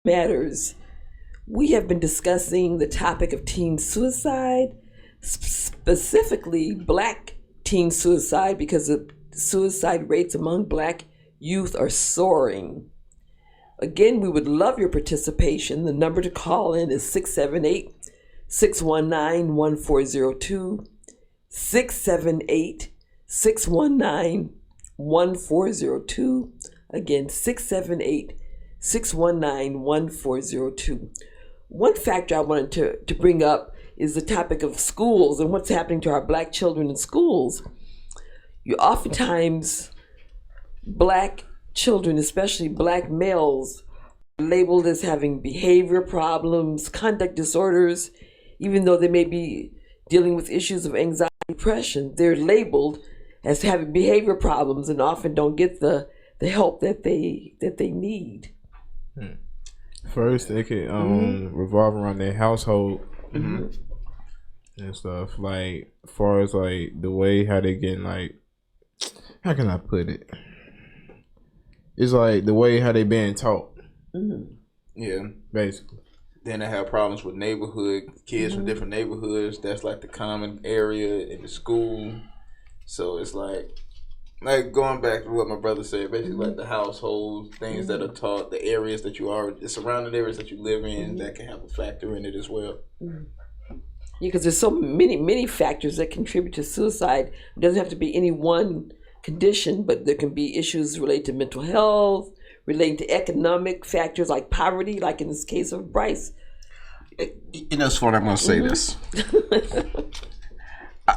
Matters. We have been discussing the topic of teen suicide, specifically Black teen suicide, because the suicide rates among Black youth are soaring. Again, we would love your participation. The number to call in is 678-619-1402, 678-619-1402. Again, 678-619-1402. One factor I wanted to bring up is the topic of schools and what's happening to our Black children in schools. You oftentimes, Black children, especially Black males, are labeled as having behavior problems, conduct disorders, even though they may be dealing with issues of anxiety, depression. They're labeled as having behavior problems and often don't get the help that they need. First, they could revolve around their household and stuff. Like, as far as like the way how they get, like, how can I put it? It's like the way how they being taught. Yeah, basically. Then they have problems with neighborhood kids from different neighborhoods. That's like the common area in the school. So it's like going back to what my brother said, basically like the household things that are taught, the areas that you are, the surrounding areas that you live in, that can have a factor in it as well. Yeah, because there's so many factors that contribute to suicide. It doesn't have to be any one condition, but there can be issues related to mental health, relating to economic factors like poverty, like in this case of Bryce. You know, it's funny, I'm going to say this.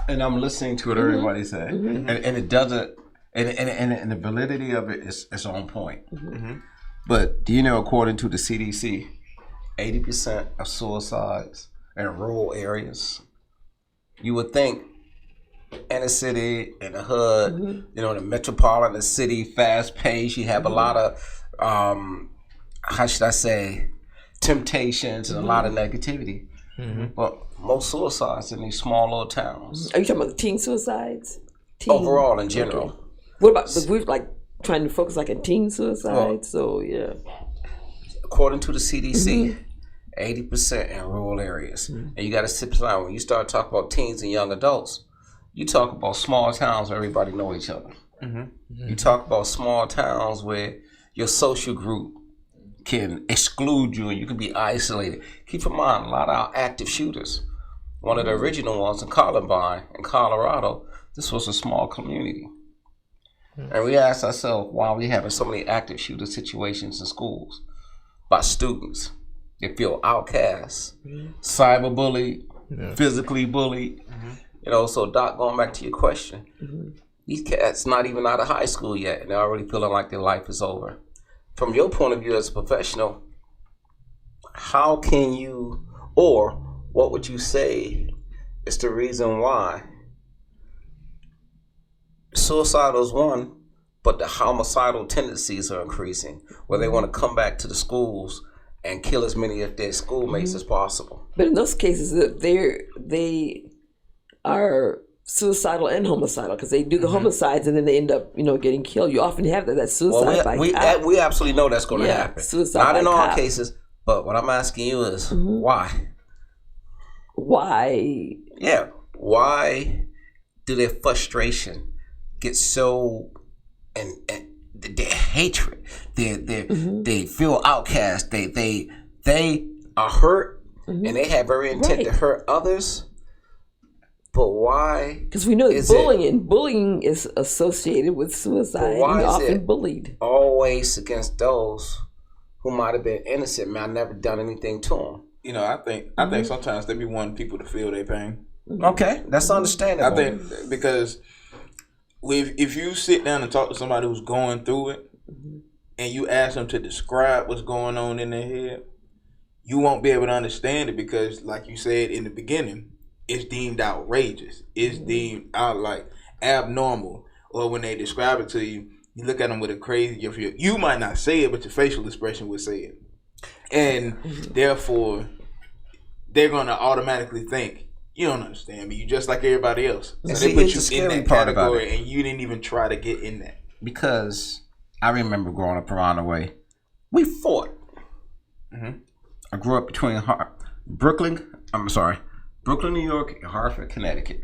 And I'm listening to what everybody say. And it doesn't, and the validity of it is on point. But do you know, according to the CDC, 80% of suicides in rural areas, you would think in a city, in a hood, you know, the metropolitan city, fast paced, you have a lot of, how should I say, temptations and a lot of negativity. But most suicides in these small little towns. Are you talking about the teen suicides? Overall, in general. Okay. What about, we're like trying to focus like on teen suicide, so yeah. According to the CDC, 80% in rural areas. And you got to sit aside, when you start talking about teens and young adults, you talk about small towns where everybody know each other. You talk about small towns where your social group can exclude you and you can be isolated. Keep in mind, a lot of our active shooters, one of the original ones in Columbine in Colorado, this was a small community. And we asked ourselves, why are we having so many active shooter situations in schools by students? They feel outcasts, cyberbullied, physically bullied. You know, so Doc, going back to your question, these cats not even out of high school yet, and they're already feeling like their life is over. From your point of view as a professional, how can you, or what would you say is the reason why suicidal is one, but the homicidal tendencies are increasing, where they want to come back to the schools and kill as many of their schoolmates as possible? But in those cases, they are suicidal and homicidal, because they do the homicides and then they end up, you know, getting killed. You often have that suicide by cop. We absolutely know that's going to happen. Suicide not by in all cop. cases, but what I'm asking you is why? Why? Yeah, why do their frustration get so and their hatred? They feel outcast. They are hurt and they have every intent to hurt others. But why? Because we know bullying is associated with suicide. Why and is often it bullied. Always against those who might have been innocent, man, never done anything to them? You know, I think sometimes they be wanting people to feel their pain. Okay, that's understandable. I think because if you sit down and talk to somebody who's going through it, and you ask them to describe what's going on in their head, you won't be able to understand it, because, like you said in the beginning, it's deemed outrageous. It's deemed like abnormal. Or when they describe it to you, you look at them with a crazy, you might not say it, but your facial expression would say it. And therefore, they're going to automatically think, you don't understand me. You just like everybody else. So they put you in that category and you didn't even try to get in that. Because I remember growing up around the way, we fought. I grew up between Brooklyn, New York and Hartford, Connecticut.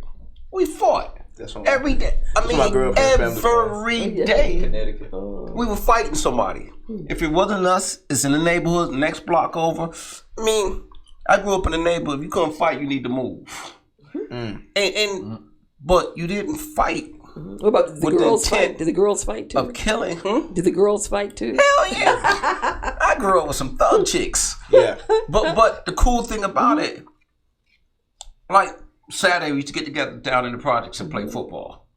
We fought every day. I mean, every day. Connecticut. We were fighting somebody. If it wasn't us, it's in the neighborhood, next block over. I mean, I grew up in the neighborhood. If you couldn't fight, you need to move. But you didn't fight. What about did the girls fight? Did the girls fight too? Of killing? Did the girls fight too? Hell yeah! I grew up with some thug chicks. Yeah. But the cool thing about it, like Saturday, we used to get together down in the projects and play football.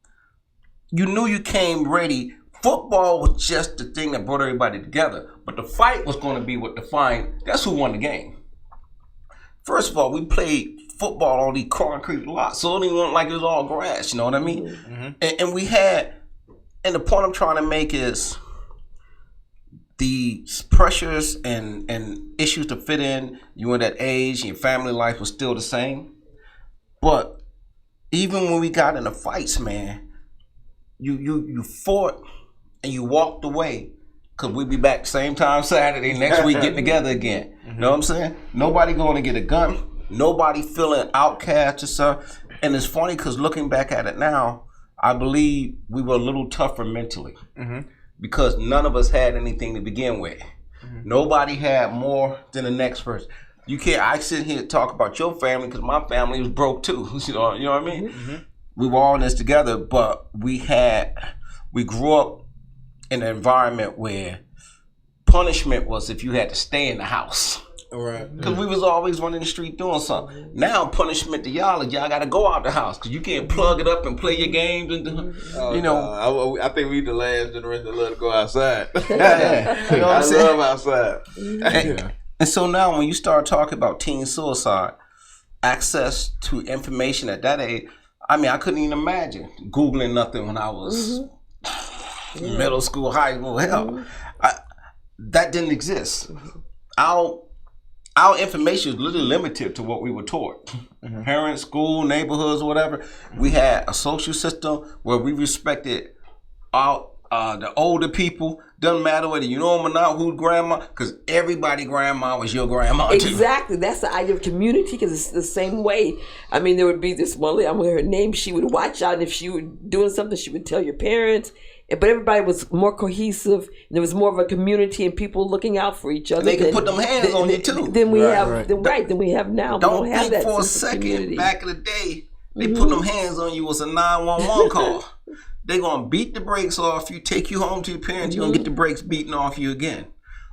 You knew you came ready. Football was just the thing that brought everybody together. But the fight was going to be what defined, that's who won the game. First of all, we played football on these concrete lots, so it didn't look like it was all grass, you know what I mean? And we had, and the point I'm trying to make is the pressures and issues to fit in, you were that age, your family life was still the same. But even when we got into fights, man, you fought and you walked away. Cause we'll be back same time Saturday, next week getting together again. You know what I'm saying? Nobody going to get a gun. Nobody feeling outcast or stuff. And it's funny because looking back at it now, I believe we were a little tougher mentally. Because none of us had anything to begin with. Nobody had more than the next person. You can't, I sit here and talk about your family because my family was broke too. You know what I mean? We were all in this together, but we grew up in an environment where punishment was if you had to stay in the house. Right. Because we was always running the street doing something. Now punishment to y'all is y'all got to go out the house because you can't plug it up and play your games and you know. I think we the last generation that love to go outside. You know what I'm saying? I love outside. And so now when you start talking about teen suicide, access to information at that age, I mean, I couldn't even imagine Googling nothing when I was middle school, high school. Hell, that didn't exist. Our information was literally limited to what we were taught. Parents, school, neighborhoods, whatever. We had a social system where we respected the older people. Doesn't matter whether you know them or not, who's grandma, because everybody grandma was your grandma too. Exactly. That's the idea of community, because it's the same way. I mean, there would be this one lady, I'm going to her name, she would watch out, and if she was doing something, she would tell your parents. But everybody was more cohesive, and there was more of a community and people looking out for each other. And they can put them hands on you too. Than we have now. Don't we don't have think that for a sense of second, community. back in the day, they put them hands on you was a 911 call. They're going to beat the brakes off you, take you home to your parents, you're going to get the brakes beaten off you again.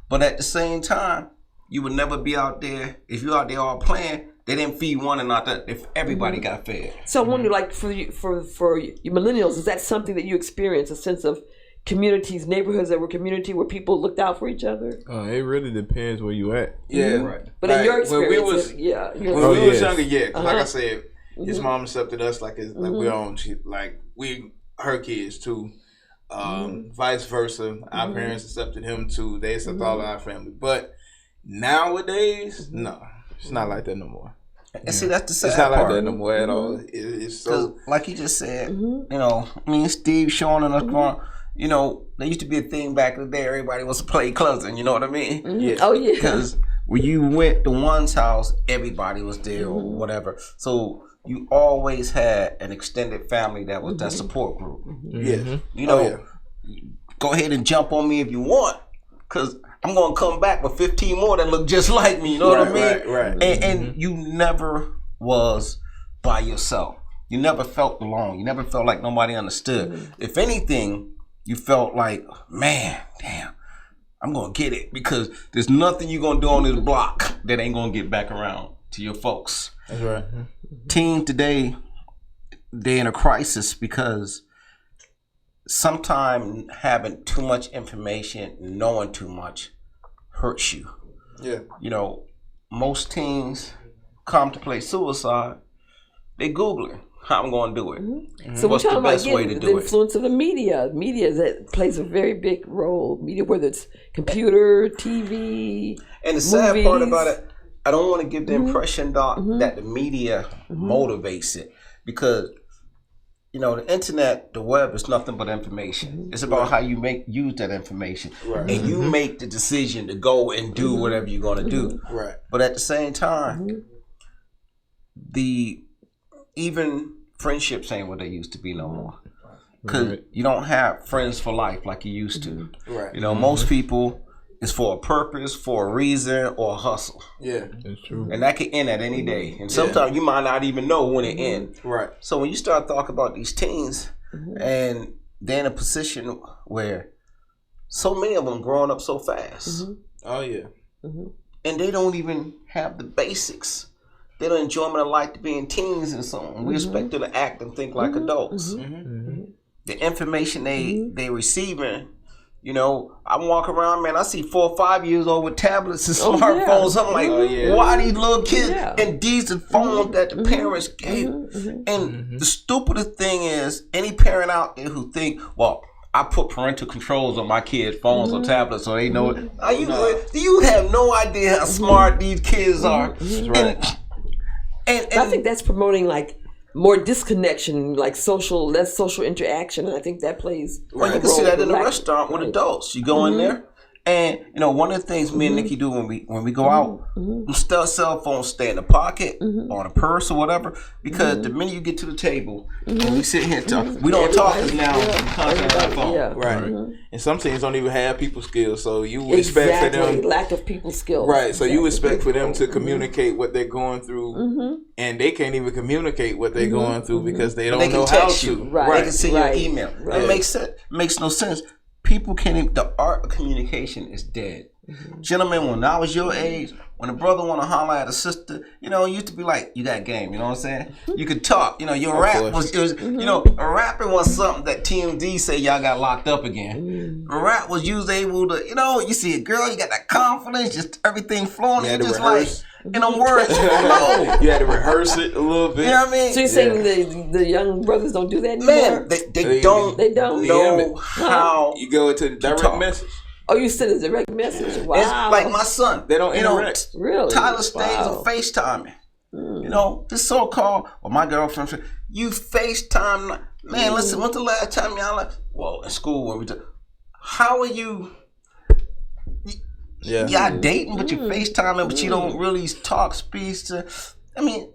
But at the same time, you would never be out there, if you're out there all playing, they didn't feed one another if everybody got fed. So I wonder, like, for you millennials, is that something that you experience, a sense of communities, neighborhoods that were community where people looked out for each other? It really depends where you at. Yeah. Right. But in your experience, when we was younger, like I said, his mom accepted us like we own, her kids too. Vice versa. Our parents accepted him too. They accept all of our family. But nowadays, no, it's not like that no more. And see, that's the sad It's not part. like that no more at all. It's so, like you just said, you know, me and Steve, Sean, and us going, you know, there used to be a thing back in the day. Everybody wants to play cousin. You know what I mean? Yeah. Oh yeah. Because when you went to one's house, everybody was there or whatever. So you always had an extended family that was that support group. yeah. You know, go ahead and jump on me if you want, because I'm going to come back with 15 more that look just like me. You know what I mean? Right. And you never was by yourself. You never felt alone. You never felt like nobody understood. If anything, you felt like, man, damn, I'm going to get it, because there's nothing you're going to do on this block that ain't going to get back around to your folks. That's right. Teens today, they're in a crisis because sometimes having too much information, knowing too much, hurts you. Yeah. You know, most teens contemplate suicide. They Googling how I'm going to do it. So What's we're the talking best about way to again, do the it? influence of the media. Media that plays a very big role. Media, whether it's computer, TV, And the sad movies. part about it, I don't want to give the impression, Doc, that the media motivates it, because the internet, the web is nothing but information. It's about how you use that information. Right. And you make the decision to go and do whatever you're going to do. Right. But at the same time, even friendships ain't what they used to be no more. Because you don't have friends for life like you used to. Right. Most people, it's for a purpose, for a reason, or a hustle. Yeah. That's true. And that could end at any day. And sometimes you might not even know when it ends. Right. So when you start talking about these teens, and they're in a position where so many of them growing up so fast. Oh, yeah. And they don't even have the basics. They don't enjoyment of life to being teens and so on. We expect them to act and think like adults. The information they receiving, I'm walking around, man, I see 4 or 5 years old with tablets and smartphones. I'm like, why these little kids? And these are phones that the parents gave. And the stupidest thing is, any parent out there who think, well, I put parental controls on my kids' phones or tablets so they know it. You have no idea how smart these kids are. And I think that's promoting like more disconnection, like less social interaction, and I think that plays. Well, you can see that in the restaurant with adults. You go in there, and one of the things me and Nikki do when we go out, cell phones stay in the pocket or in a purse or whatever, because the minute you get to the table and we sit here and talk, we don't talk as now. Contact our phone. Right. And some teams don't even have people skills, so you expect for them lack of people skills. Right. So you expect for them to communicate what they're going through, and they can't even communicate what they're going through because they don't know how to. Right. They can see your email. It makes sense. Makes no sense. People can't even, the art of communication is dead. Gentlemen, when I was your age, when a brother want to holler at a sister, it used to be like, you got game, you know what I'm saying? You could talk, your rap was a rapping was something that TMZ say y'all got locked up again. A rap was you was able to, you see a girl, you got that confidence, just everything flowing, you just rehearse. Like, in them words, you had to rehearse it a little bit. You know what I mean? So you're saying the young brothers don't do that anymore? Man, they don't know how. You go into the direct message. Oh, you send a direct message? Wow. It's like my son. They don't interact. Really? Tyler stays on FaceTiming. This so-called, my girlfriend, you FaceTime. Man, listen, when's the last time y'all in school when we talk, how are you? Y'all dating, but you FaceTiming, but you don't really talk, speak to. I mean,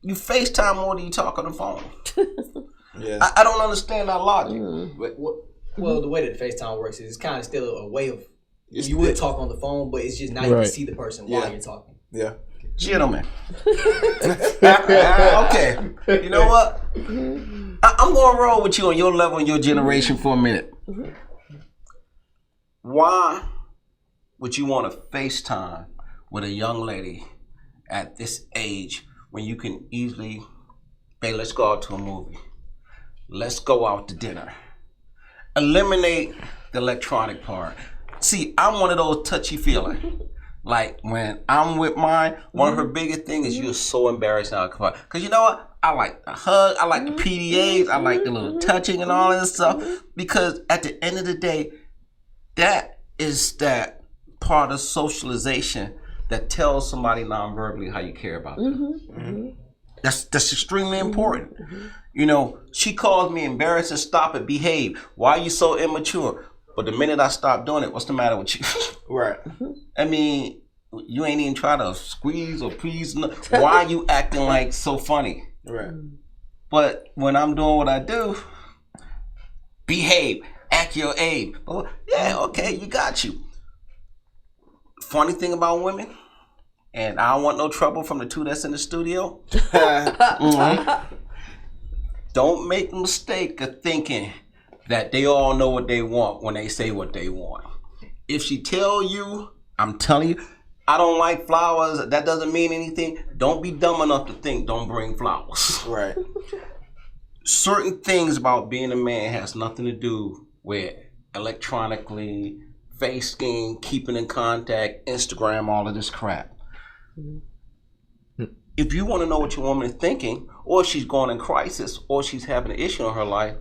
you FaceTime more than you talk on the phone. I don't understand that logic. Well, the way that FaceTime works is it's kind of still a way of you would talk on the phone, but it's just now you can see the person while you're talking. Yeah. Gentlemen. Okay. You know what? I'm going to roll with you on your level and your generation for a minute. Why would you want to FaceTime with a young lady at this age when you can easily, hey, let's go out to a movie. Let's go out to dinner. Eliminate the electronic part. See, I'm one of those touchy-feeling. Like, when I'm with mine, one of her biggest things is you're so embarrassed now. Because you know what? I like the hug. I like the PDAs. I like the little touching and all this stuff. Because at the end of the day, that is that part of socialization that tells somebody non-verbally how you care about them. That's extremely important. She calls me embarrassed and stop it, behave. Why are you so immature? But the minute I stop doing it, what's the matter with you? Right. I mean, you ain't even try to squeeze or please. Why are you acting like so funny? Right. But when I'm doing what I do, behave, act your age. Oh, yeah, okay, you got you. Funny thing about women, and I don't want no trouble from the two that's in the studio. Don't make the mistake of thinking that they all know what they want when they say what they want. If she tell you, I'm telling you, I don't like flowers, that doesn't mean anything. Don't be dumb enough to think don't bring flowers. Right. Certain things about being a man has nothing to do with electronically, facing, keeping in contact, Instagram, all of this crap. If you want to know what your woman is thinking, or she's going in crisis, or she's having an issue in her life,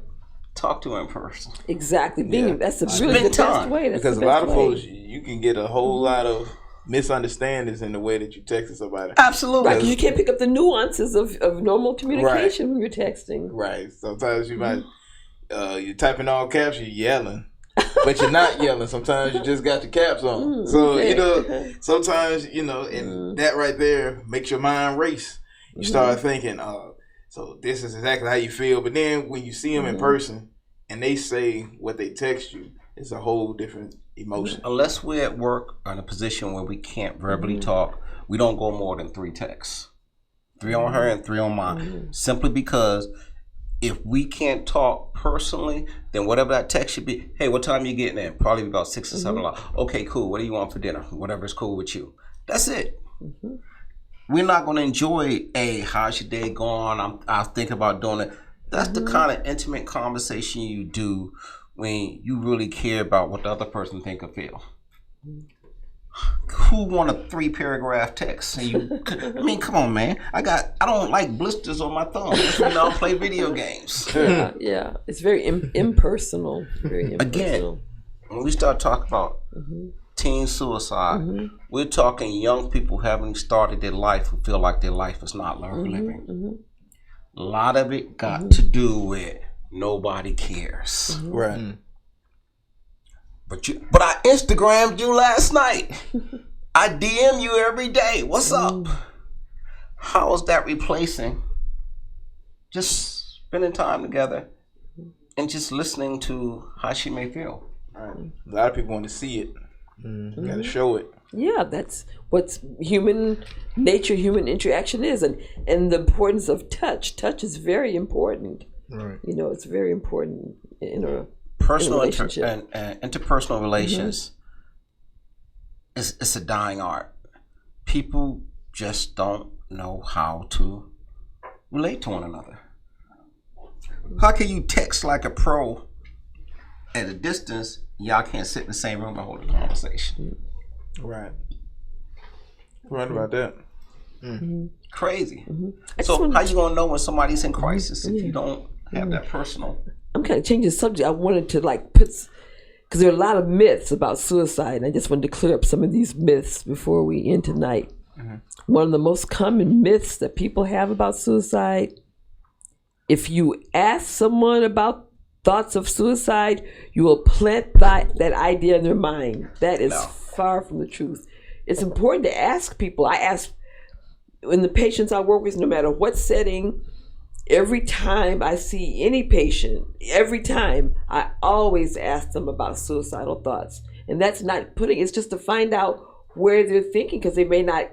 talk to her in person. Exactly. That's a really the best way. Because a lot of folks, you can get a whole lot of misunderstandings in the way that you texting somebody. Absolutely. Right, because you can't pick up the nuances of normal communication when you're texting. Right. Sometimes you might you're typing all caps, you're yelling. But you're not yelling. Sometimes you just got your caps on. So, sometimes, and that right there makes your mind race. You start thinking, so this is exactly how you feel. But then when you see them in person and they say what they text you, it's a whole different emotion. Unless we're at work or in a position where we can't verbally talk, we don't go more than 3 texts. 3 on her and 3 on mine. Simply because if we can't talk personally, then whatever that text should be, hey, what time are you getting in? Probably about 6 or 7 o'clock. Okay, cool. What do you want for dinner? Whatever is cool with you. That's it. We're not going to enjoy, hey, how's your day going? I think about doing it. That's the kind of intimate conversation you do when you really care about what the other person think or feel. Who want a 3-paragraph text? I mean, come on, man. I don't like blisters on my thumb. That's when I don't play video games. Yeah. It's very impersonal. Very impersonal. Again, when we start talking about teen suicide, we're talking young people having started their life who feel like their life is not worth living. A lot of it got to do with nobody cares. Right. But I Instagrammed you last night. I DM you every day. What's up? How is that replacing just spending time together and just listening to how she may feel? Right. A lot of people want to see it. You got to show it. Yeah, that's what human nature, human interaction is, and the importance of touch. Touch is very important. Right. It's very important in a personal and interpersonal relations. It's a dying art. People just don't know how to relate to one another. How can you text like a pro at a distance? Y'all can't sit in the same room and hold a conversation. Right. Right about that. Crazy. So how you gonna know when somebody's in crisis if you don't have that personal? I'm kind of changing the subject. I wanted to because there are a lot of myths about suicide, and I just wanted to clear up some of these myths before we end tonight. One of the most common myths that people have about suicide, if you ask someone about thoughts of suicide, you will plant that idea in their mind. That is far from the truth. It's important to ask people. I ask when the patients I work with, no matter what setting, every time I see any patient, every time I always ask them about suicidal thoughts. And that's not it's just to find out where they're thinking, because they may not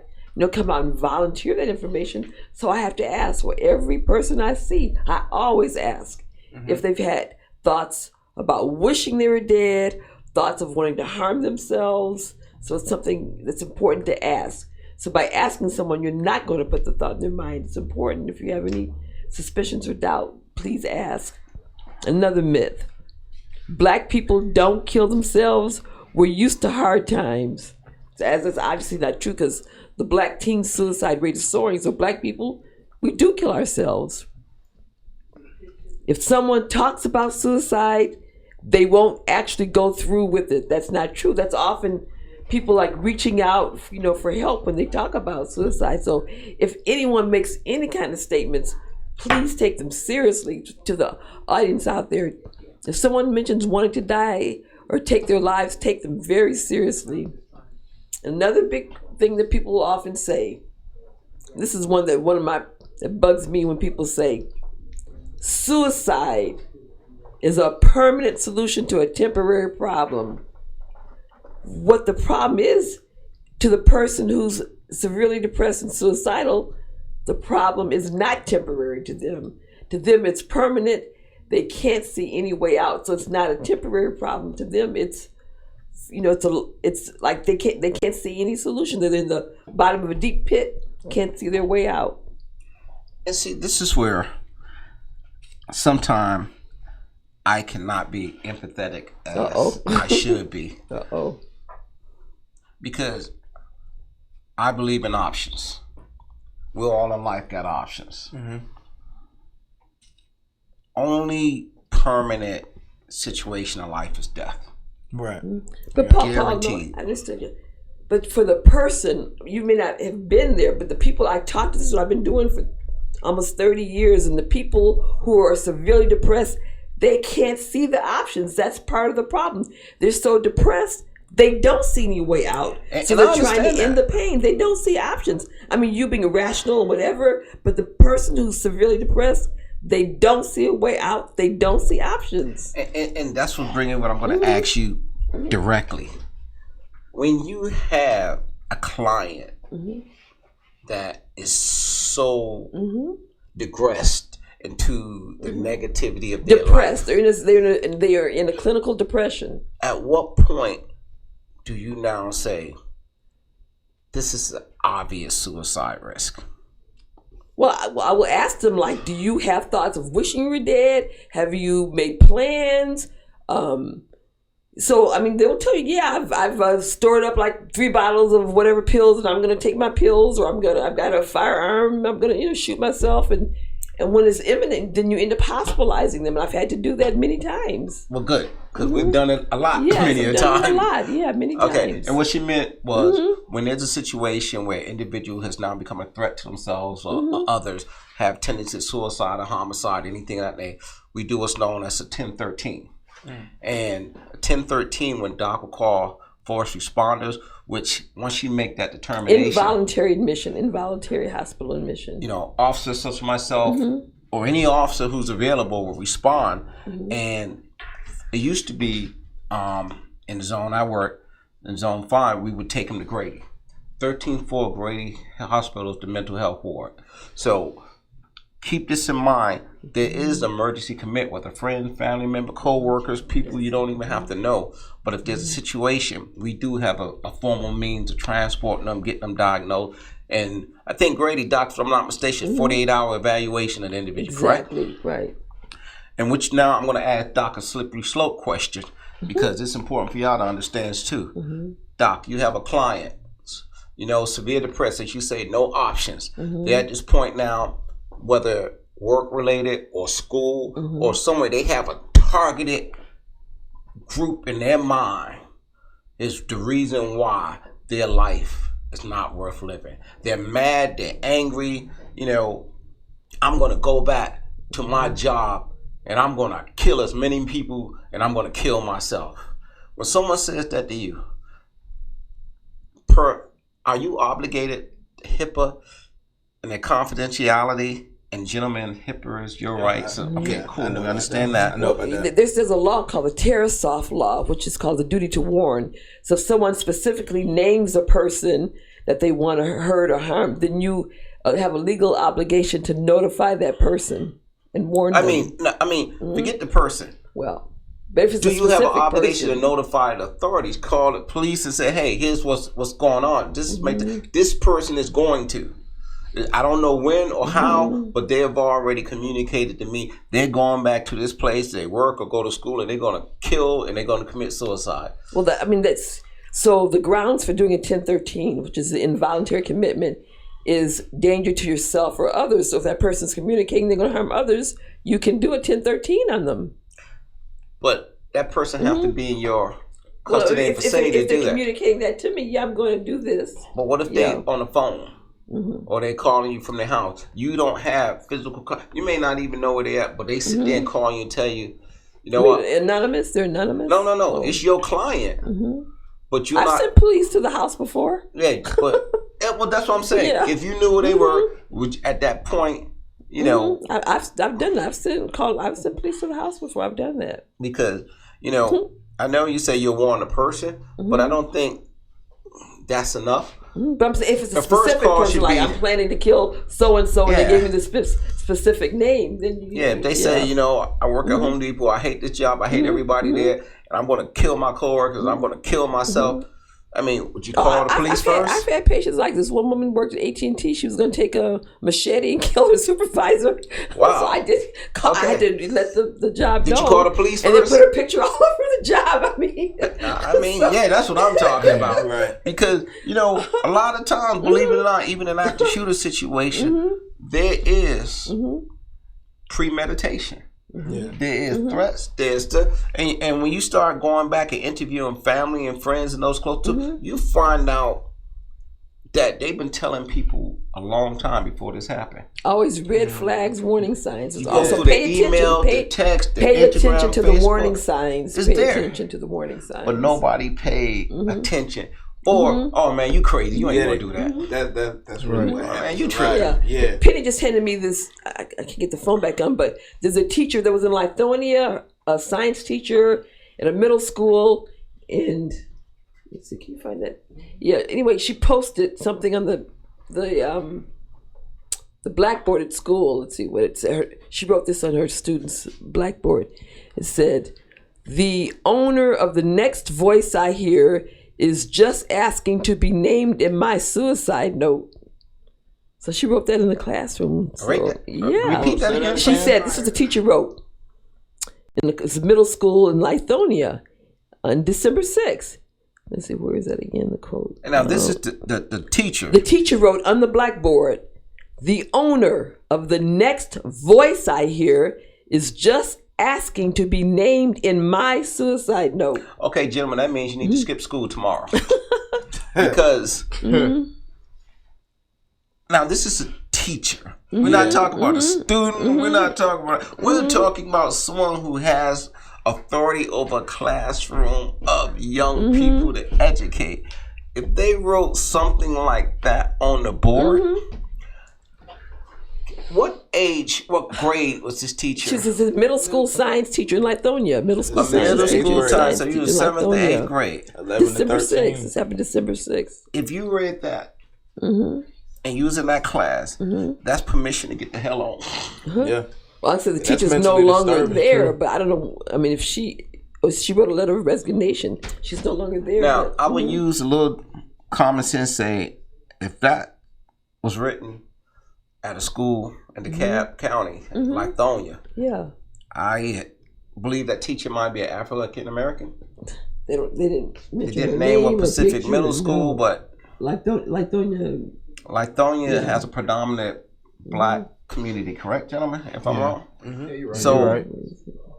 come out and volunteer that information. So I have to ask. For every person I see, I always ask if they've had thoughts about wishing they were dead, thoughts of wanting to harm themselves. So it's something that's important to ask. So by asking someone, you're not going to put the thought in their mind. It's important. If you have any suspicions or doubt, please ask. Another myth: Black people don't kill themselves. We're used to hard times. As it's obviously not true, because the Black teen suicide rate is soaring. So Black people, we do kill ourselves. If someone talks about suicide, they won't actually go through with it. That's not true. That's often people like reaching out, for help when they talk about suicide. So if anyone makes any kind of statements, please take them seriously. To the audience out there, if someone mentions wanting to die or take their lives, take them very seriously. Another big thing that people will often say, this is that bugs me when people say, suicide is a permanent solution to a temporary problem. What the problem is, to the person who's severely depressed and suicidal, the problem is not temporary to them. To them, it's permanent. They can't see any way out. So it's not a temporary problem. To them, it's like they can't see any solution. They're in the bottom of a deep pit, can't see their way out. And see, this is where sometimes I cannot be empathetic as I should be. Because I believe in options. We all in life got options. Only permanent situation in life is death. Right. But Paul, Guaranteed. I understood you. But for the person, you may not have been there, but the people I talk to, this is what I've been doing for almost 30 years, and the people who are severely depressed, they can't see the options. That's part of the problem. They're so depressed, they don't see any way out. So they're trying to end the pain. They don't see options. I mean, you being irrational or whatever, but the person who's severely depressed, they don't see a way out. They don't see options. And that's what bringing what I'm going to ask you directly. When you have a client that is so digressed into the negativity of their depressed, life, they are in a clinical depression. At what point do you now say, this is an obvious suicide risk? Well, I will ask them, like, do you have thoughts of wishing you were dead? Have you made plans? So, I mean, they'll tell you, yeah, I've stored up like 3 bottles of whatever pills, and I'm going to take my pills, or I've got a firearm, I'm going to, shoot myself. And when it's imminent, then you end up hospitalizing them. And I've had to do that many times. Well, good, because we've done it a lot, many times. Many times. Okay, and what she meant was when there's a situation where an individual has now become a threat to themselves or others, have tendency to suicide or homicide, anything like that, we do what's known as a 1013. And 1013, when doc will call force responders, which once you make that determination, involuntary hospital admission. Officers such as myself or any officer who's available will respond. And it used to be in the zone I work, in Zone 5, we would take them to Grady. 13-4 Grady Hospital is the mental health ward. So keep this in mind. There is emergency commit with a friend, family member, co-workers, people you don't even have to know. But if there's a situation, we do have a formal means of transporting them, getting them diagnosed. And I think Grady, Doc, if I'm not mistaken, 48-hour evaluation of the individual, exactly, right? And which now I'm going to ask Doc a slippery slope question because it's important for y'all to understand too. Doc, you have a client, severe depressed, as you say, no options. They're at this point now, whether work-related or school or somewhere, they have a targeted group in their mind is the reason why their life is not worth living. They're mad, they're angry, I'm going to go back to my job and I'm going to kill as many people and I'm going to kill myself. When someone says that to you, are you obligated to HIPAA and their confidentiality? And gentlemen, HIPAA is your rights. Okay, cool. I understand that. I know about that. There's a law called the Tarasoff Law, which is called the duty to warn. So if someone specifically names a person that they want to hurt or harm, then you have a legal obligation to notify that person and warn them. Forget the person. Well, but if it's do you have an obligation to notify the authorities? Call the police and say, "Hey, here's what's going on. This person is going to." I don't know when or how, but they have already communicated to me they're going back to this place, they work or go to school, and they're going to kill and they're going to commit suicide. Well, that's so the grounds for doing a 1013, which is the involuntary commitment, is danger to yourself or others. So if that person's communicating they're going to harm others, you can do a 1013 on them. But that person have to be in your custody and vicinity to do that. If they're communicating that to me, yeah, I'm going to do this. But what if they're on the phone? Or they're calling you from their house. You don't have physical. You may not even know where they're at, but they sit there and call you and tell you, what? Anonymous? They're anonymous? No. Oh. It's your client. But you're I've sent police to the house before. Yeah, but that's what I'm saying. Yeah. If you knew where they were, at that point, I've done that. I've sent police to the house before. I've done that because I know you say you'll warn a person, but I don't think that's enough. But if it's a specific person, like I'm planning to kill so and so, and they gave me the specific name, then if they say, I work at Home Depot, I hate this job, I hate everybody there, and I'm going to kill my coworkers, I'm going to kill myself. I mean, would you call the police first? I've had patients like this. One woman worked at AT&T. She was going to take a machete and kill her supervisor. Wow. So I did. I had to let the job know. Did you call the police first? And then put her picture all over the job. That's what I'm talking about. Right. Because, a lot of times, believe it or not, even in an active shooter situation, there is premeditation. Yeah. There is threats. There's and when you start going back and interviewing family and friends and those close to, you find out that they've been telling people a long time before this happened. Always red flags, warning signs. It's You also go pay to the email, attention. the text, the Pay Instagram, attention to Facebook. the warning signs. It's Pay there. attention to the warning signs. But nobody paid attention. Or, oh man, you crazy. You ain't gonna do that. That's really what happened. Man, you tripping. Yeah. Penny just handed me this. I can't get the phone back on, but there's a teacher that was in Lithonia, a science teacher at a middle school, and let's see, can you find that? Yeah. Anyway, she posted something on the blackboard at school. Let's see what it said. She wrote this on her students' blackboard. It said, "The owner of the next voice I hear is just asking to be named in my suicide note." So she wrote that in the classroom. So, yeah. Repeat that again. She said, this is what the teacher wrote. It's middle school in Lithonia on December 6th. Let's see, where is that again, the quote? And now this is the teacher. The teacher wrote on the blackboard, "The owner of the next voice I hear is just asking to be named in my suicide note." Okay, gentlemen, that means you need to skip school tomorrow. Because now this is a teacher. We're not talking about a student. We're not talking about. We're talking about someone who has authority over a classroom of young people to educate. If they wrote something like that on the board, what grade was this teacher? She's a middle school science teacher in Lithonia. Middle school science teacher. So you were 7th to 8th grade. 11 December to 13. 6th. This happened December 6th. If you read that and you was in that class, that's permission to get the hell on. Yeah. Well, I said the That's teacher's no mentally longer disturbing, there, too. but I don't know. I mean, if she wrote a letter of resignation, she's no longer there. Now, but, I would use a little common sense. Say, if that was written at a school in the Cobb County, Lithonia, yeah, I believe that teacher might be an African American. they didn't They mention didn't her name name a or Pacific picture, Middle School, no. but Lithonia. Lithonia has a predominant black community. Correct, gentlemen? If I'm wrong. Yeah, you're right. So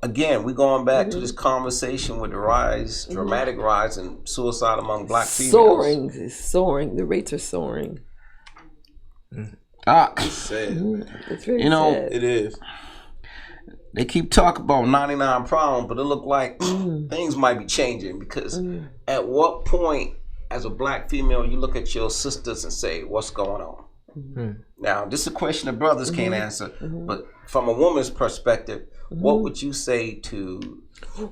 again, we're going back to this conversation with the dramatic rise in suicide among black females. Soaring. The rates are soaring. It's sad, man. It's very sad. It is. They keep talking about 99 problems, but it look like things might be changing because at what point, as a black female, you look at your sisters and say, "What's going on?" Now, this is a question that brothers can't answer, but from a woman's perspective, what would you say to?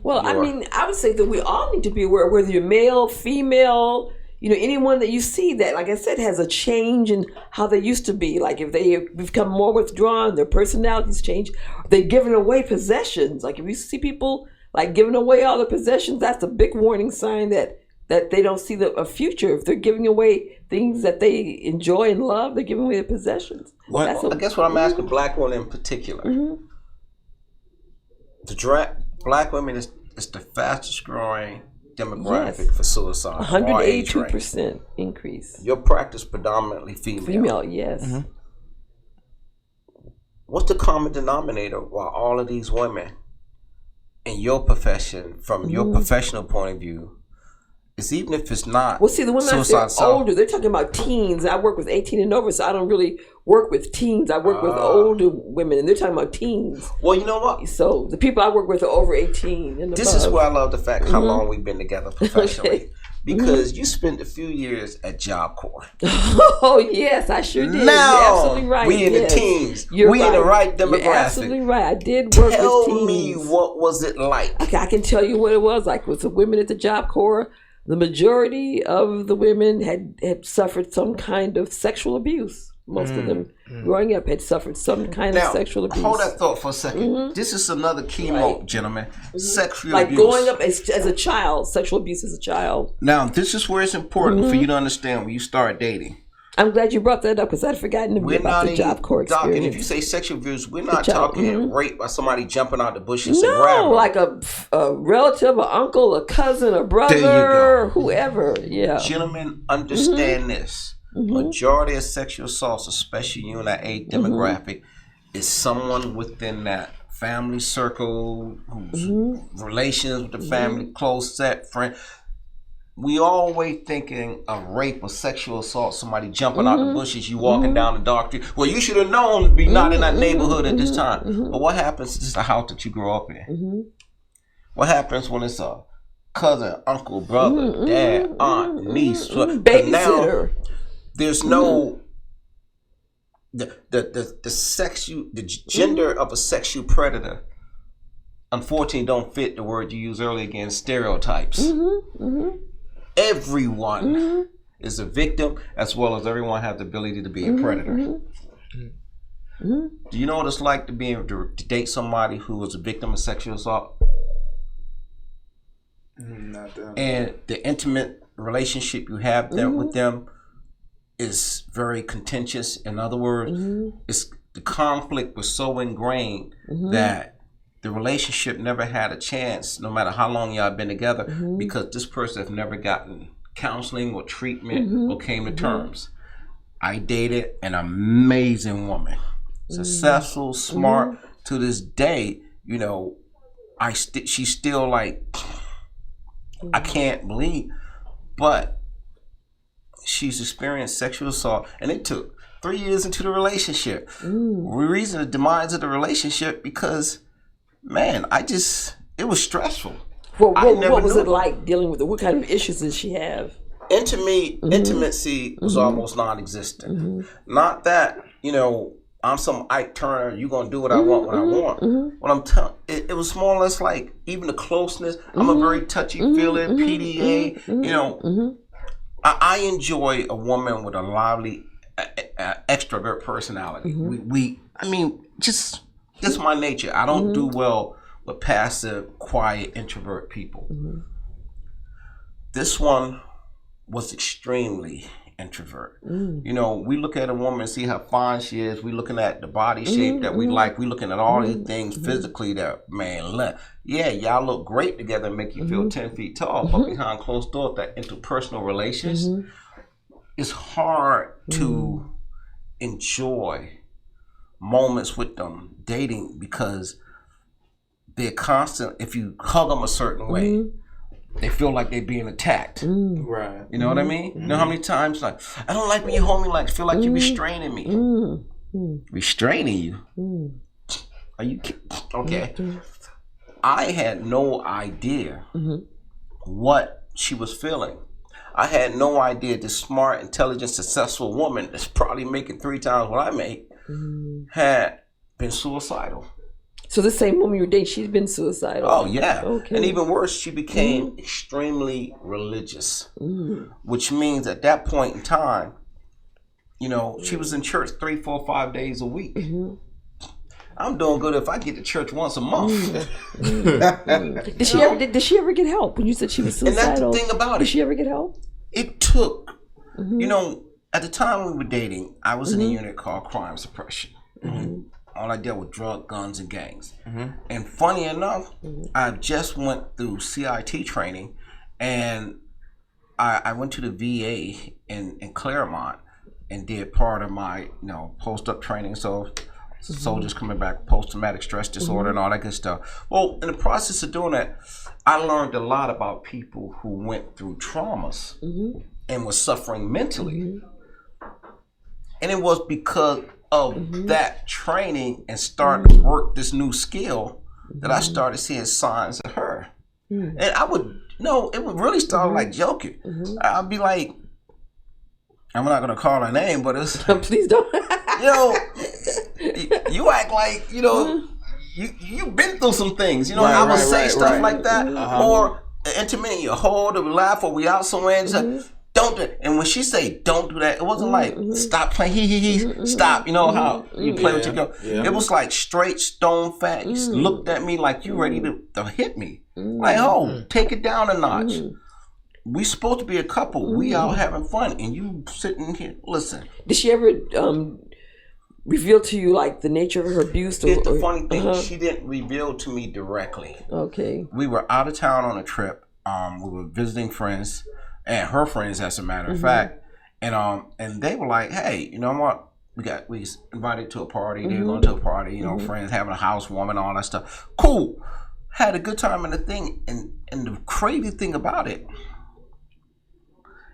Well, I mean, I would say that we all need to be aware, whether you're male, female, anyone that you see that, like I said, has a change in how they used to be. Like if they have become more withdrawn, their personalities change, they're giving away possessions. Like if you see people like giving away all their possessions, that's a big warning sign that they don't see a future. If they're giving away things that they enjoy and love, they're giving away their possessions. I guess what I'm asking black women in particular, black women is the fastest growing demographic for suicide. 182% increase. Your practice predominantly female. Female, yes. What's the common denominator while all of these women in your profession, from your professional point of view, is even if it's not. Well, see, the women I say older, they're talking about teens. I work with 18 and over, so I don't really work with teens. I work with older women, and they're talking about teens. Well, you know what? So the people I work with are over 18 and This above. is where I love the fact how long we've been together professionally. Because you spent a few years at Job Corps. Oh, yes, I sure did. Now, You're absolutely right. we in the teens. We in the right demographic. You're absolutely right. I did work with teens. Tell me, what was it like? Okay, I can tell you what it was like with the women at the Job Corps. The majority of the women had suffered some kind of sexual abuse. Most of them growing up had suffered some kind of sexual abuse. Hold that thought for a second. This is another keynote, gentlemen. Sexual like abuse. Growing up as a child, sexual abuse as a child. Now, this is where it's important for you to understand when you start dating. I'm glad you brought that up because I'd forgotten about the Job Corps experience. And if you say sexual abuse, we're not talking rape by somebody jumping out the bushes and No, grabbing. like a relative, an uncle, a cousin, a brother, whoever. Yeah. Gentlemen, understand this. Majority of sexual assaults, especially you in that age demographic, is someone within that family circle, whose relations with the family, close set friend. We always thinking of rape or sexual assault, somebody jumping out the bushes, you walking down the dark street. Well, you should have known to be not in that neighborhood at this time. But what happens is the house that you grew up in? What happens when it's a cousin, uncle, brother, dad, aunt, niece, babysitter? Now, there's no the gender of a sexual predator. Unfortunately, don't fit the word you used earlier again. Stereotypes. Everyone is a victim, as well as everyone has the ability to be a predator. Do you know what it's like to date somebody who was a victim of sexual assault? Not that. And the intimate relationship you have with them is very contentious. In other words, it's the conflict was so ingrained that the relationship never had a chance, no matter how long y'all been together, because this person has never gotten counseling or treatment or came to terms. I dated an amazing woman, successful, smart. To this day, you know, she's still like, I can't believe, but she's experienced sexual assault, and it took 3 years into the relationship. The reason the demise of the relationship because, man, it was stressful. What was it like dealing with it? What kind of issues did she have? Intimacy was almost non-existent. Not that, you know, I'm some Ike Turner, you're going to do what I want when I want. What I'm telling, it was more or less like even the closeness. I'm a very touchy-feeling PDA. You know, I enjoy a woman with a lively, extrovert personality. Just my nature. I don't do well with passive, quiet, introvert people. This one was extremely introvert. You know, we look at a woman and see how fine she is. We looking at the body shape that we like. We looking at all these things physically that, man, yeah, y'all look great together and make you feel 10 feet tall. But behind closed doors, that interpersonal relations, it's hard to enjoy moments with them dating because they're constant. If you hug them a certain way, they feel like they're being attacked. Right. You know what I mean? You know how many times like, I don't like when you hold me like, feel like you're restraining me. Restraining you? Are you kidding? Okay. I had no idea what she was feeling. I had no idea this smart, intelligent, successful woman that's probably making 3 times what I make had been suicidal. So the same woman you're dating, she's been suicidal. Oh, yeah. Okay. And even worse, she became extremely religious, which means at that point in time, you know, she was in church 3, 4, 5 days a week. I'm doing good if I get to church once a month. Did she ever get help when you said she was suicidal? And that's the thing about it. Did she ever get help? It took, you know, at the time we were dating, I was in a unit called crime suppression. All I dealt with drug, guns, and gangs. And funny enough, I just went through CIT training, and I went to the VA in Claremont and did part of my, you know, post-up training. So soldiers coming back, post-traumatic stress disorder and all that good stuff. Well, in the process of doing that, I learned a lot about people who went through traumas and were suffering mentally. And it was because of that training and starting to work this new skill that I started seeing signs of her. And I would, it would really start like joking. I'd be like, I'm not going to call her name, but it's... Please don't. You know, you act like, you know, you've been through some things. You know, I would say stuff like that. Or intimate, you hold or we laugh or we out somewhere and just like, don't do it. And when she say don't do that, it wasn't like stop playing, stop. You know how you play with your girl. It was like straight stone facts. Looked at me like you ready to hit me. Like, oh, take it down a notch. We supposed to be a couple. We out having fun, and you sitting here. Listen. Did she ever reveal to you like the nature of her abuse? The funny thing, she didn't reveal to me directly. Okay. We were out of town on a trip. We were visiting friends and her friends, as a matter of fact, and they were like, "Hey, you know what? we invited to a party. They were going to a party, you know, friends having a housewarming, all that stuff. Cool. Had a good time in the thing. And the crazy thing about it,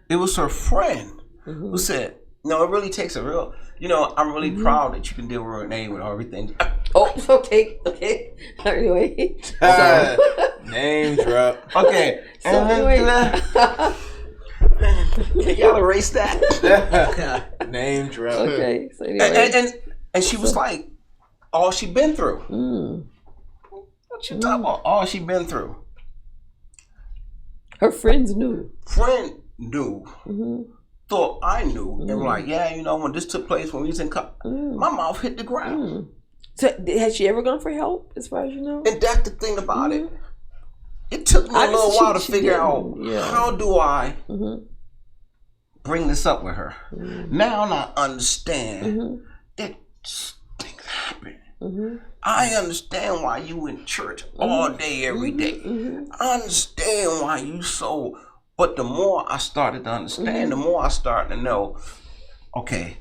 it was her friend who said, no, it really takes a real, you know, I'm really proud that you can deal with Renee with everything. Oh, okay. Anyway. Name drop. Okay. So anyway. Can y'all erase that? Name drop. Okay. So anyway. And she was like, all she been through. What you talking about? All she been through. Her friends knew. Friend knew. Thought I knew. And were like, yeah, you know, when this took place, when we was in my mouth hit the ground. So has she ever gone for help, as far as you know? And that's the thing about it. It took me a little while to figure out how do I bring this up with her. Now I understand that things happen. I understand why you in church all day, every day. I understand why you so. But the more I started to understand, the more I started to know. Okay,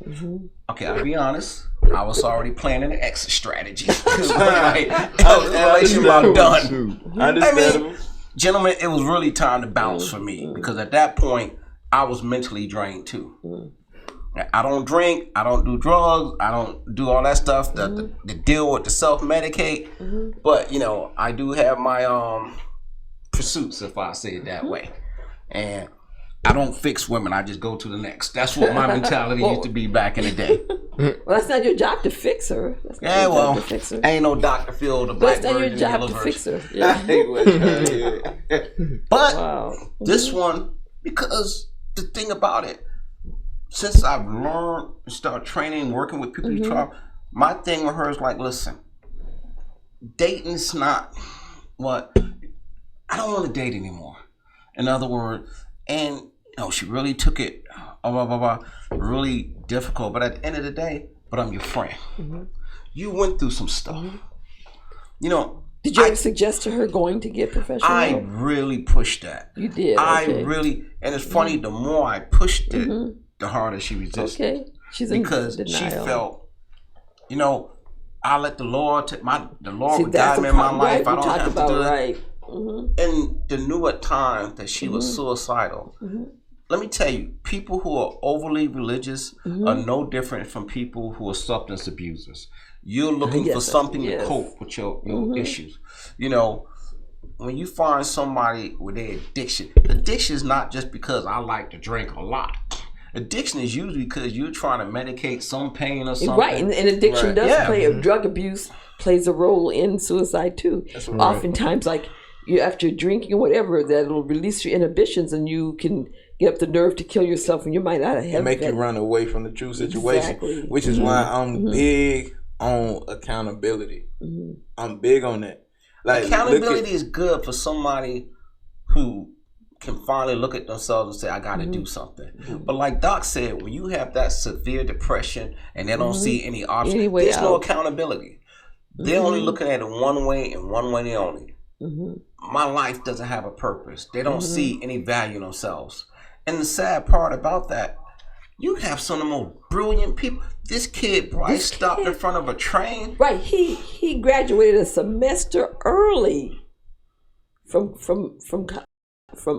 I'll be honest. I was already planning an exit strategy. Like, relationship done. I mean, gentlemen, it was really time to bounce for me because at that point I was mentally drained too. I don't drink, I don't do drugs, I don't do all that stuff to deal with the self-medicate. But you know, I do have my pursuits, if I say it that way, and I don't fix women. I just go to the next. That's what my mentality used to be back in the day. Well, that's not your job to fix her. Yeah, well, ain't no Dr. Phil, the black that's not version, your job to version. fix her. Yeah. But this one, because the thing about it, since I've learned and started training, working with people who try, my thing with her is like, listen, dating is not what I don't want to date anymore. In other words, and you know, she really took it really difficult. But at the end of the day, but I'm your friend. You went through some stuff. You know. Did you ever suggest to her going to get professional help? I really pushed that. You did. I okay. really, and it's funny. The more I pushed it, the harder she resisted. Okay, she's because in denial. she felt, you know, I let the Lord take the Lord See, would guide me in my life. I don't have to do it. Right. And the knew at times that she was suicidal. Let me tell you, people who are overly religious are no different from people who are substance abusers. You're looking for something to cope with your issues. You know, when you find somebody with their addiction is not just because I like to drink a lot. Addiction is usually because you're trying to medicate some pain or something. Right, and addiction does play, drug abuse plays a role in suicide too. Oftentimes, like, you after drinking or whatever, that'll release your inhibitions and you can get up the nerve to kill yourself and you might not have and make you run away from the true situation. Exactly. Which is why I'm big on accountability. I'm big on that. Like, accountability is good for somebody who can finally look at themselves and say, I gotta do something. But like Doc said, when you have that severe depression and they don't see any option, there's no accountability. They're only looking at it one way and one way only. My life doesn't have a purpose. They don't see any value in themselves. And the sad part about that, you have some of the most brilliant people. This kid, Bryce, stopped in front of a train. Right, he graduated a semester early from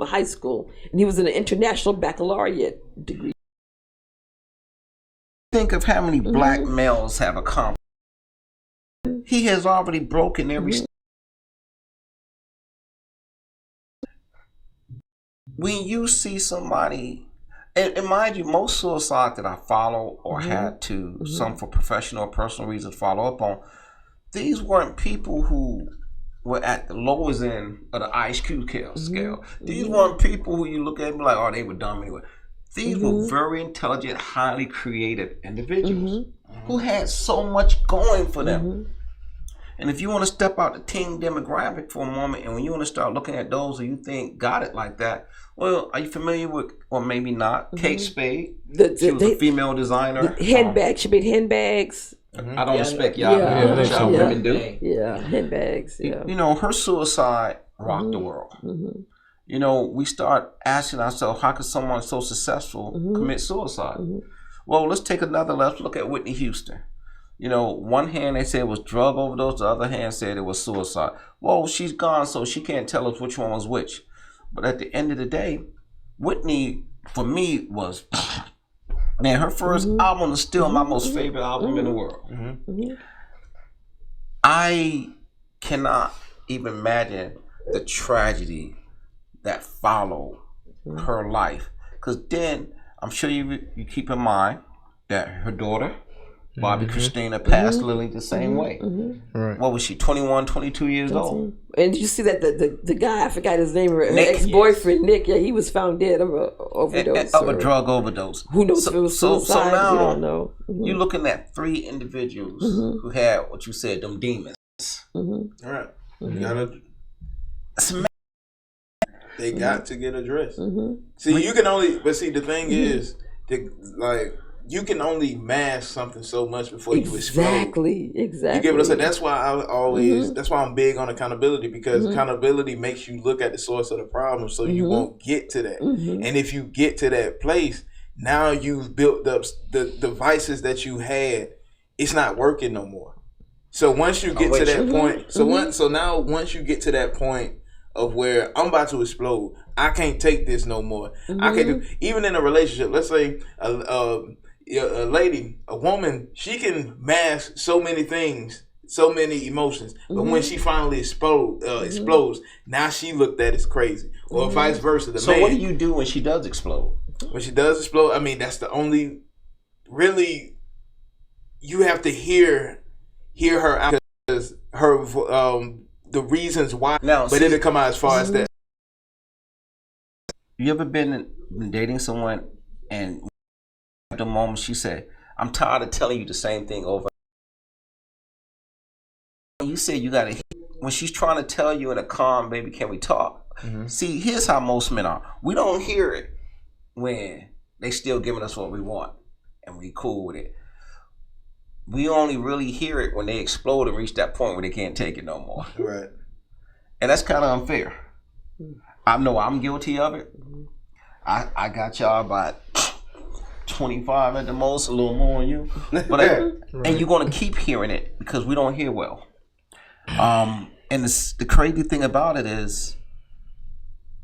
high school, and he was in an international baccalaureate degree. Think of how many black males have accomplished. He has already broken every. When you see somebody, and mind you, most suicide that I follow or had to, some for professional or personal reasons, follow up on, these weren't people who were at the lowest end of the IQ scale. These weren't people who you look at and be like, oh, they were dumb anyway. These were very intelligent, highly creative individuals who had so much going for them. And if you want to step out the teen demographic for a moment, and when you want to start looking at those who you think got it like that, well, are you familiar with, or maybe not, Kate Spade? She was a female designer. Handbags. She made handbags. I don't expect y'all women do. Yeah, handbags. Yeah. You know, her suicide rocked the world. You know, we start asking ourselves, how could someone so successful commit suicide? Well, let's look at Whitney Houston. You know, one hand they said it was drug overdose, the other hand said it was suicide. Well, she's gone, so she can't tell us which one was which. But at the end of the day, Whitney, for me, was, man, her first album is still my most favorite album in the world. I cannot even imagine the tragedy that followed her life. Because then, I'm sure you keep in mind that her daughter, Bobby Christina, passed literally the same way. Right. What was she, 21, 22 years old? And you see that the guy, I forgot his name, her ex-boyfriend, Nick, he was found dead of a overdose. Of a drug overdose. Who knows if it was suicide? So now, we don't know. You're looking at 3 individuals who had what you said, them demons. All right. They got to get addressed. See, you can only, but see, the thing is, you can only mask something so much before you explode. Exactly. You get what I'm saying? That's why I always, that's why I'm big on accountability, because accountability makes you look at the source of the problem so you won't get to that. And if you get to that place, now you've built up the vices that you had, it's not working no more. So once you get to that point, so now once you get to that point of where I'm about to explode, I can't take this no more. I can't do, even in a relationship. Let's say a lady, a woman, she can mask so many things, so many emotions, but when she finally explodes, now she looked at as crazy, or vice versa. So what do you do when she does explode? When she does explode, I mean, that's the only, really, you have to hear her out, because her the reasons why. Now, but it'll come out as far as that. You ever been dating someone and at the moment she said, "I'm tired of telling you the same thing over." You said you gotta. When she's trying to tell you in a calm, "Baby, can we talk?" See, here's how most men are. We don't hear it when they still giving us what we want and we cool with it. We only really hear it when they explode and reach that point where they can't take it no more. Right. And that's kind of unfair. I know I'm guilty of it. I got y'all about 25 at the most, a little more than you. But and you're going to keep hearing it because we don't hear well. And the crazy thing about it is,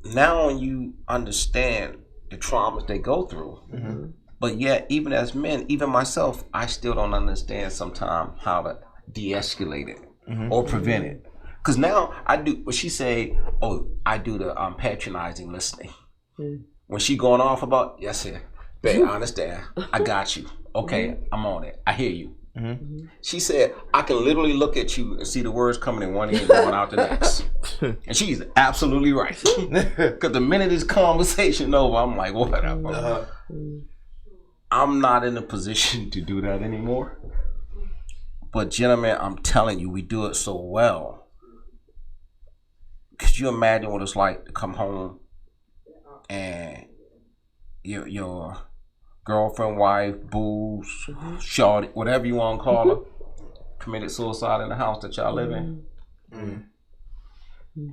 now when you understand the traumas they go through, but yet, even as men, even myself, I still don't understand sometimes how to de-escalate it or prevent it. Because now I do, when she say, "Oh, I do the patronizing listening." When she going off about, "Yes, sir, babe, I understand. I got you. Okay, I'm on it. I hear you." She said, "I can literally look at you and see the words coming in one ear and going out the next." And she's absolutely right. Because the minute this conversation over, I'm like, whatever. I'm not in a position to do that anymore. But gentlemen, I'm telling you, we do it so well. Could you imagine what it's like to come home and your girlfriend, wife, booze, shorty, whatever you want to call her, committed suicide in the house that y'all live in?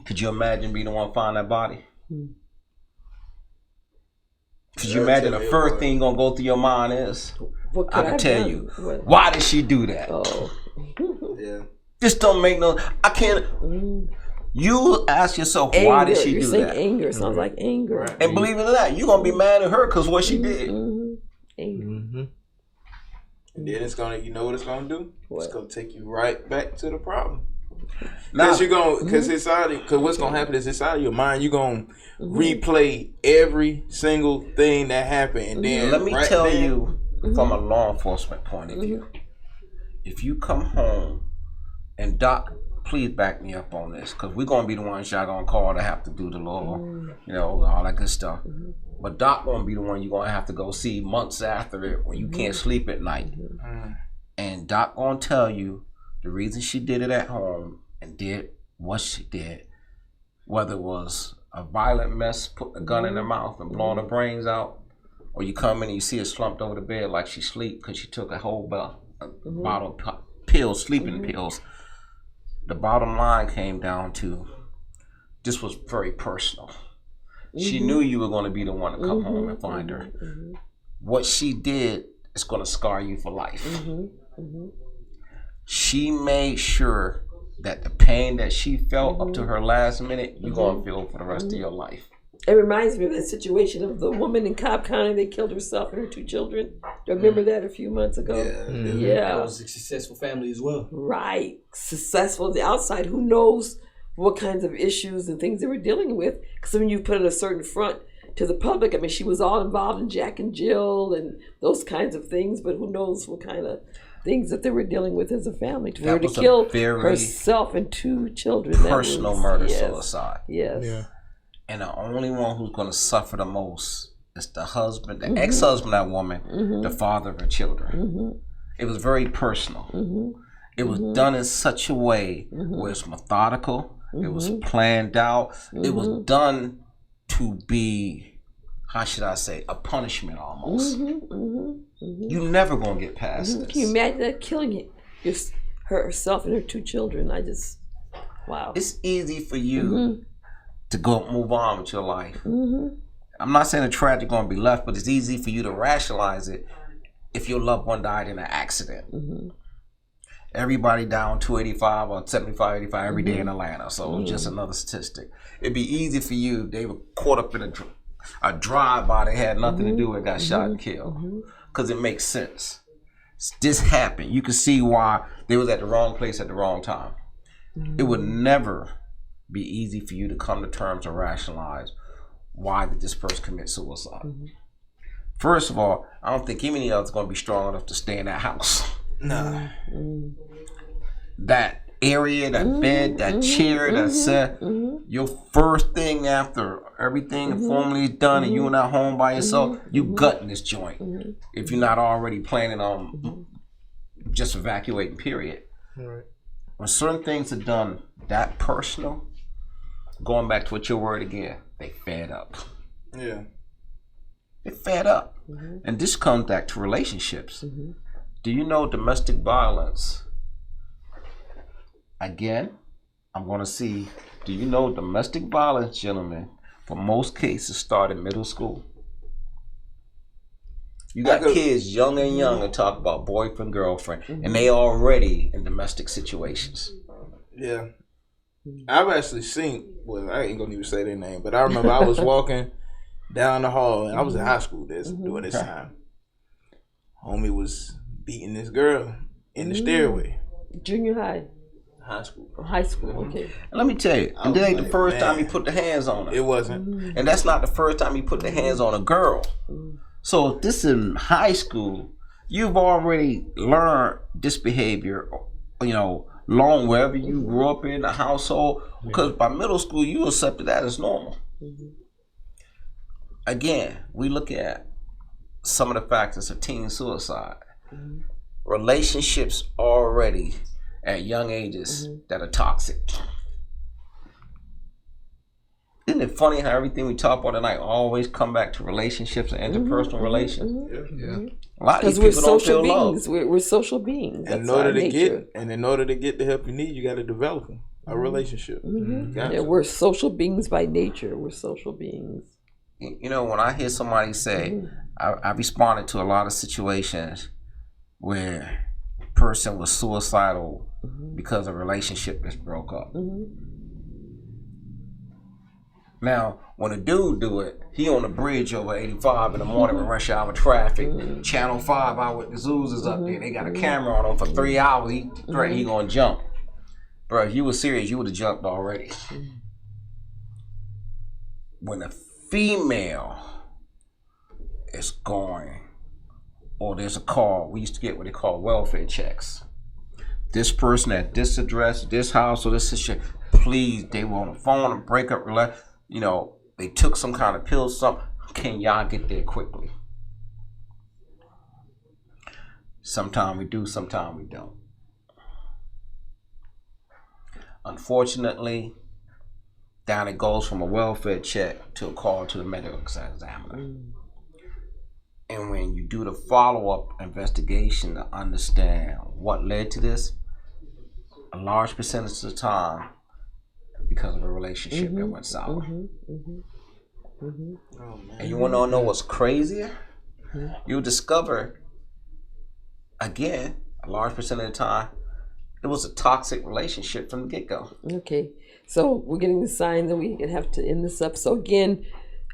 Could you imagine being the one to find that body? Could you imagine the first thing gonna go through your mind is, I can tell you, why did she do that? Yeah. This don't make no, I can't, you ask yourself, anger. Why did she You're do saying that? Anger sounds like anger. And believe it or not, you're gonna be mad at her because what she did. And then it's gonna, you know what it's gonna do? It's gonna take you right back to the problem. Because you're gonna, because what's gonna happen is inside of your mind, you're gonna replay every single thing that happened, and then let me tell you from a law enforcement point of view. If you come home, and Doc, please back me up on this, because we're gonna be the ones y'all gonna call to have to do the law, all that good stuff. But Doc gonna be the one you're gonna have to go see months after it when you can't sleep at night. And Doc gonna tell you the reason she did it at home and did what she did, whether it was a violent mess, putting a gun in her mouth and blowing her brains out, or you come in and you see her slumped over the bed like she sleep because she took a whole bottle of pills, sleeping pills. The bottom line came down to, this was very personal. She knew you were going to be the one to come home and find her. What she did it's going to scar you for life. She made sure that the pain that she felt up to her last minute, you're going to feel for the rest of your life. It reminds me of that situation of the woman in Cobb County that killed herself and her 2 children. Do you remember that a few months ago? That was a successful family as well. Right. Successful on the outside. Who knows what kinds of issues and things they were dealing with? Because when you put in a certain front to the public, I mean, she was all involved in Jack and Jill and those kinds of things, but who knows what kind of things that they were dealing with as a family. For her to kill herself and 2 children. Personal murder, suicide. Yes. Yeah. And the only one who's going to suffer the most is the husband, the ex-husband of that woman, the father of her children. It was very personal. It was done in such a way where it's methodical, it was planned out, it was done to be, how should I say, a punishment almost. You're never going to get past this. Can you imagine that, killing herself and her 2 children? Wow. It's easy for you to go move on with your life. I'm not saying the tragedy going to be left, but it's easy for you to rationalize it if your loved one died in an accident. Everybody down 285 or 75, 85 every day in Atlanta, so it's just another statistic. It'd be easy for you. They were caught up in a drive-by. They had nothing to do with, got shot and killed, because it makes sense. This happened. You can see why they was at the wrong place at the wrong time. It would never be easy for you to come to terms and rationalize why did this person commit suicide. First of all, I don't think any of us going to be strong enough to stay in that house. Nah. That area, that bed, that chair, that set, your first thing after everything formally is done and you're not home by yourself, you gutting this joint. If you're not already planning on just evacuating, period. Right. When certain things are done that personal, going back to what your word again, they fed up. Yeah. They fed up. And this comes back to relationships. Do you know domestic violence? Again, I'm going to see, do you know domestic violence, gentlemen, for most cases start in middle school? You got kids young and talk about boyfriend, girlfriend, and they already in domestic situations. Yeah. I've actually seen, well, I ain't gonna even say their name, but I remember I was walking down the hall, and I was in high school during this time. Homie was beating this girl in the stairway. Junior high? High school. High school, okay. And let me tell you, and that ain't the first time you put the hands on her. It wasn't. And that's not the first time you put the hands on a girl. So if this is in high school, you've already learned this behavior, long wherever you grew up in the household, because by middle school you accepted that as normal. Again, we look at some of the factors of teen suicide. Relationships already at young ages that are toxic. Isn't it funny how everything we talk about tonight always come back to relationships and interpersonal relations? Yeah. A lot of these we're people don't social feel beings. love. We're social beings. That's In order our to nature. in order to get the help you need, you got to develop a relationship. Yeah, we're social beings by nature. We're social beings. You know, when I hear somebody say, I responded to a lot of situations where a person was suicidal because a relationship is broke up. Now, when a dude do it, he on the bridge over 85 in the morning with rush hour traffic. Channel 5 out with the Zoos is up there. They got a camera on him for 3 hours. He threatened he gonna jump. Bro, if you was serious, you would have jumped already. When a female is going, or there's a call, we used to get what they call welfare checks. This person at this address, this house, or this shit, please, they were on the phone and break up, they took some kind of pill, something. Can y'all get there quickly? Sometimes we do, sometimes we don't. Unfortunately, down it goes from a welfare check to a call to the medical examiner. And when you do the follow-up investigation to understand what led to this, a large percentage of the time, because of a relationship that went sour. And you want to know what's crazier? You'll discover again, a large percent of the time, it was a toxic relationship from the get-go. Okay, so we're getting the sign that we have to end this up. So again,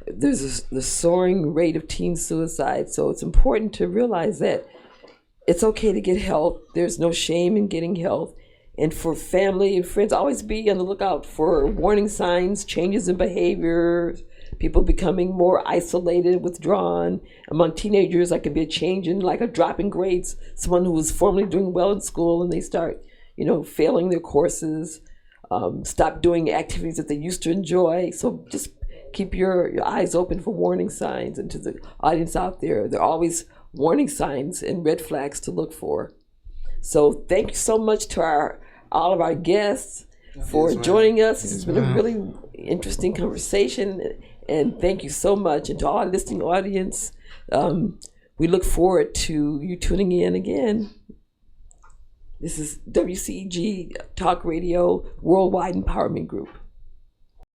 there's the soaring rate of teen suicide. So it's important to realize that it's okay to get help. There's no shame in getting help. And for family and friends, always be on the lookout for warning signs, changes in behavior, people becoming more isolated, withdrawn. Among teenagers, that could be a change in, like a drop in grades. Someone who was formerly doing well in school and they start, failing their courses, stop doing activities that they used to enjoy. So just keep your eyes open for warning signs. And to the audience out there, there are always warning signs and red flags to look for. So thank you so much to all of our guests for joining us. This has been a really interesting conversation, and thank you so much. And to all our listening audience, we look forward to you tuning in again. This is WCEG Talk Radio Worldwide Empowerment Group.